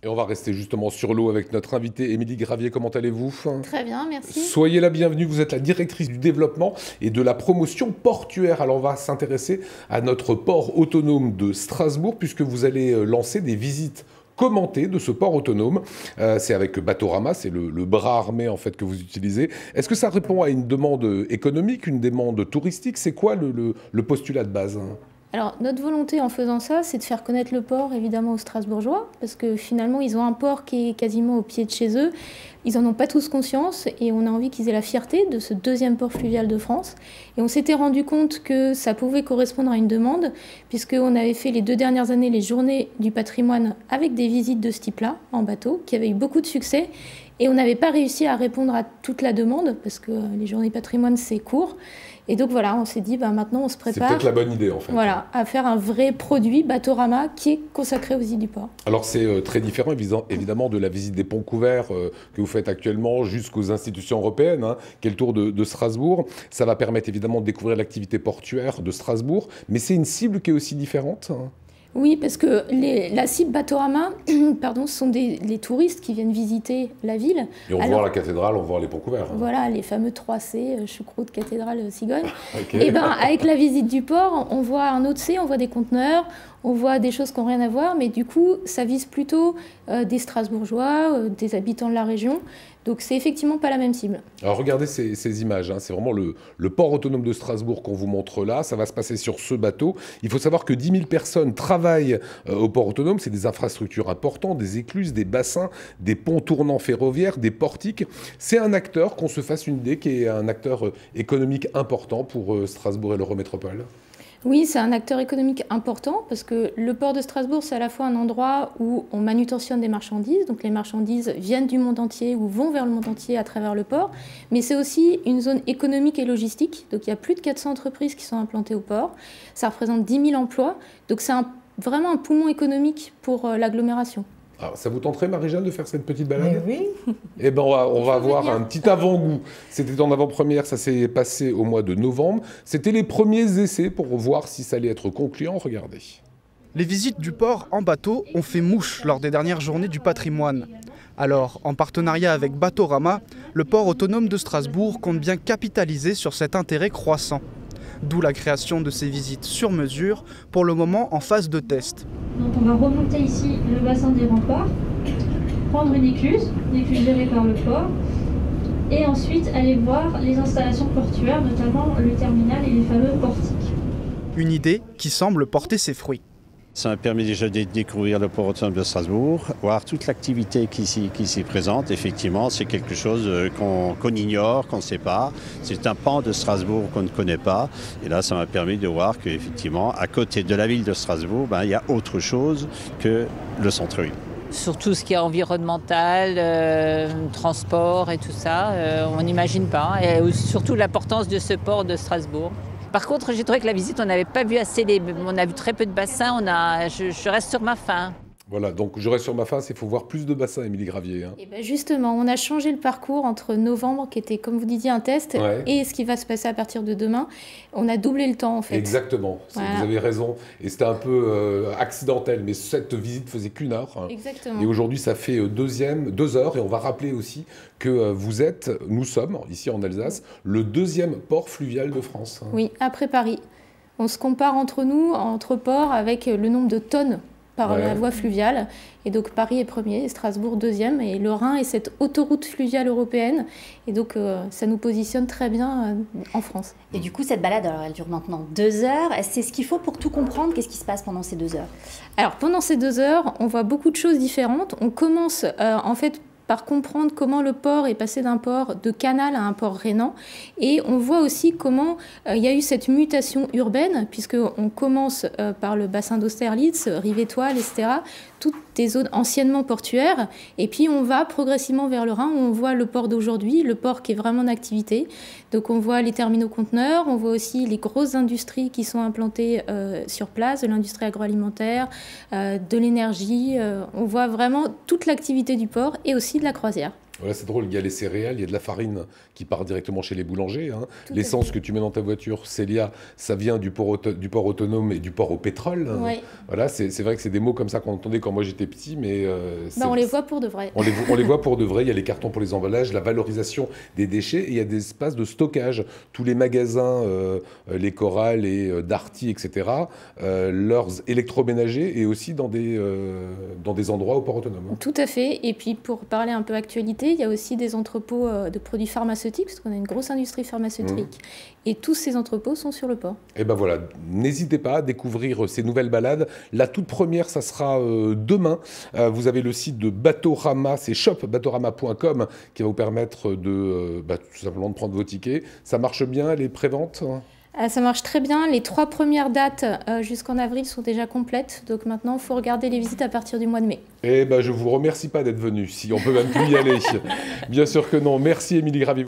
Et on va rester justement sur l'eau avec notre invitée Émilie Gravier. Comment allez-vous? Très bien, merci. Soyez la bienvenue, vous êtes la directrice du développement et de la promotion portuaire. Alors on va s'intéresser à notre port autonome de Strasbourg puisque vous allez lancer des visites commentées de ce port autonome. C'est avec Batorama, c'est le bras armé en fait que vous utilisez. Est-ce que ça répond à une demande économique, une demande touristique? C'est quoi le postulat de base? Alors, notre volonté en faisant ça, c'est de faire connaître le port, évidemment, aux Strasbourgeois, parce que finalement, ils ont un port qui est quasiment au pied de chez eux. Ils n'en ont pas tous conscience, et on a envie qu'ils aient la fierté de ce deuxième port fluvial de France. Et on s'était rendu compte que ça pouvait correspondre à une demande, puisqu'on avait fait les 2 dernières années les journées du patrimoine avec des visites de ce type-là, en bateau, qui avaient eu beaucoup de succès. Et on n'avait pas réussi à répondre à toute la demande, parce que les journées patrimoine, c'est court. Et donc voilà, on s'est dit, maintenant on se prépare. C'est peut-être la bonne idée en fait. Voilà, à faire un vrai produit Batorama qui est consacré aux visites du port. Alors c'est très différent évidemment de la visite des ponts couverts que vous faites actuellement jusqu'aux institutions européennes, qui est le tour de Strasbourg. Ça va permettre évidemment de découvrir l'activité portuaire de Strasbourg, mais c'est une cible qui est aussi différente. Oui, parce que la cible Batorama, pardon, ce sont les touristes qui viennent visiter la ville. Et on voit la cathédrale, on voit les ponts couverts. Voilà, les fameux 3C, choucroute, cathédrale, cigogne. Okay. Et avec la visite du port, on voit un autre C, on voit des conteneurs, on voit des choses qui n'ont rien à voir, mais du coup, ça vise plutôt des Strasbourgeois, des habitants de la région. Donc c'est effectivement pas la même cible. Alors regardez ces images, c'est vraiment le port autonome de Strasbourg qu'on vous montre là, ça va se passer sur ce bateau. Il faut savoir que 10 000 personnes travaillent au port autonome, c'est des infrastructures importantes, des écluses, des bassins, des ponts tournants ferroviaires, des portiques. C'est un acteur, qu'on se fasse une idée, qui est un acteur économique important pour Strasbourg et l'Eurométropole. Oui, c'est un acteur économique important parce que le port de Strasbourg, c'est à la fois un endroit où on manutentionne des marchandises, donc les marchandises viennent du monde entier ou vont vers le monde entier à travers le port, mais c'est aussi une zone économique et logistique, donc il y a plus de 400 entreprises qui sont implantées au port, ça représente 10 000 emplois, donc c'est vraiment un poumon économique pour l'agglomération. Alors, ça vous tenterait, Marie-Jeanne, de faire cette petite balade? Mais oui. Eh ben, on va avoir un petit avant-goût. C'était en avant-première, ça s'est passé au mois de novembre. C'était les premiers essais pour voir si ça allait être concluant. Regardez. Les visites du port en bateau ont fait mouche lors des dernières journées du patrimoine. Alors, en partenariat avec Batorama, le port autonome de Strasbourg compte bien capitaliser sur cet intérêt croissant. D'où la création de ces visites sur mesure, pour le moment en phase de test. Donc on va remonter ici le bassin des remparts, prendre une écluse gérée par le port, et ensuite aller voir les installations portuaires, notamment le terminal et les fameux portiques. Une idée qui semble porter ses fruits. Ça m'a permis déjà de découvrir le port autonome de Strasbourg, voir toute l'activité qui s'y présente. Effectivement, c'est quelque chose qu'on ignore, qu'on ne sait pas. C'est un pan de Strasbourg qu'on ne connaît pas. Et là, ça m'a permis de voir qu'effectivement, à côté de la ville de Strasbourg, il y a autre chose que le centre-ville. Sur tout ce qui est environnemental, transport et tout ça, on n'imagine pas. Et surtout l'importance de ce port de Strasbourg. Par contre, j'ai trouvé que la visite, on n'avait pas vu assez, on a vu très peu de bassins, je reste sur ma faim. Voilà, donc je reste sur ma face, il faut voir plus de bassins, Émilie Gravier. Et bien justement, on a changé le parcours entre novembre, qui était, comme vous disiez, un test, et ce qui va se passer à partir de demain. On a doublé le temps, en fait. Exactement, voilà. Vous avez raison. Et c'était un peu accidentel, mais cette visite faisait qu'1 heure. Exactement. Et aujourd'hui, ça fait 2 heures. Et on va rappeler aussi que nous sommes, ici en Alsace, le 2e port fluvial de France. Oui, après Paris. On se compare entre nous, entre ports, avec le nombre de tonnes par la voie fluviale. Et donc Paris est premier, Strasbourg 2e, et le Rhin est cette autoroute fluviale européenne. Et donc ça nous positionne très bien en France. Et du coup, cette balade, alors, elle dure maintenant 2 heures. C'est ce qu'il faut pour tout comprendre. Qu'est-ce qui se passe pendant ces 2 heures? Alors pendant ces 2 heures, on voit beaucoup de choses différentes. On commence en fait par comprendre comment le port est passé d'un port de canal à un port rhénan. Et on voit aussi comment il y a eu cette mutation urbaine, puisqu'on commence par le bassin d'Austerlitz, Rive-Étoile, etc., toutes des zones anciennement portuaires. Et puis on va progressivement vers le Rhin, où on voit le port d'aujourd'hui, le port qui est vraiment en activité. Donc on voit les terminaux conteneurs, on voit aussi les grosses industries qui sont implantées sur place, de l'industrie agroalimentaire, de l'énergie. On voit vraiment toute l'activité du port et aussi de la croisière. Voilà, c'est drôle, il y a les céréales, il y a de la farine qui part directement chez les boulangers. Hein. L'essence que tu mets dans ta voiture, Célia, ça vient du port autonome et du port au pétrole. Oui. Voilà, c'est vrai que c'est des mots comme ça qu'on entendait quand moi j'étais petit, mais... on les voit pour de vrai. On les voit pour de vrai, il y a les cartons pour les emballages, la valorisation des déchets, et il y a des espaces de stockage. Tous les magasins, les Coral et Darty, etc., leurs électroménagers, et aussi dans des endroits au port autonome. Tout à fait, et puis pour parler un peu actualité, il y a aussi des entrepôts de produits pharmaceutiques, parce qu'on a une grosse industrie pharmaceutique, et tous ces entrepôts sont sur le port. Et ben voilà, n'hésitez pas à découvrir ces nouvelles balades. La toute première, ça sera demain. Vous avez le site de Batorama, c'est shopbatorama.com, qui va vous permettre de tout simplement de prendre vos tickets. Ça marche bien, les préventes ? Ça marche très bien. Les 3 premières dates jusqu'en avril sont déjà complètes. Donc maintenant, il faut regarder les visites à partir du mois de mai. Eh ben, je ne vous remercie pas d'être venu. Si on peut même plus y aller. Bien sûr que non. Merci, Émilie Gravier.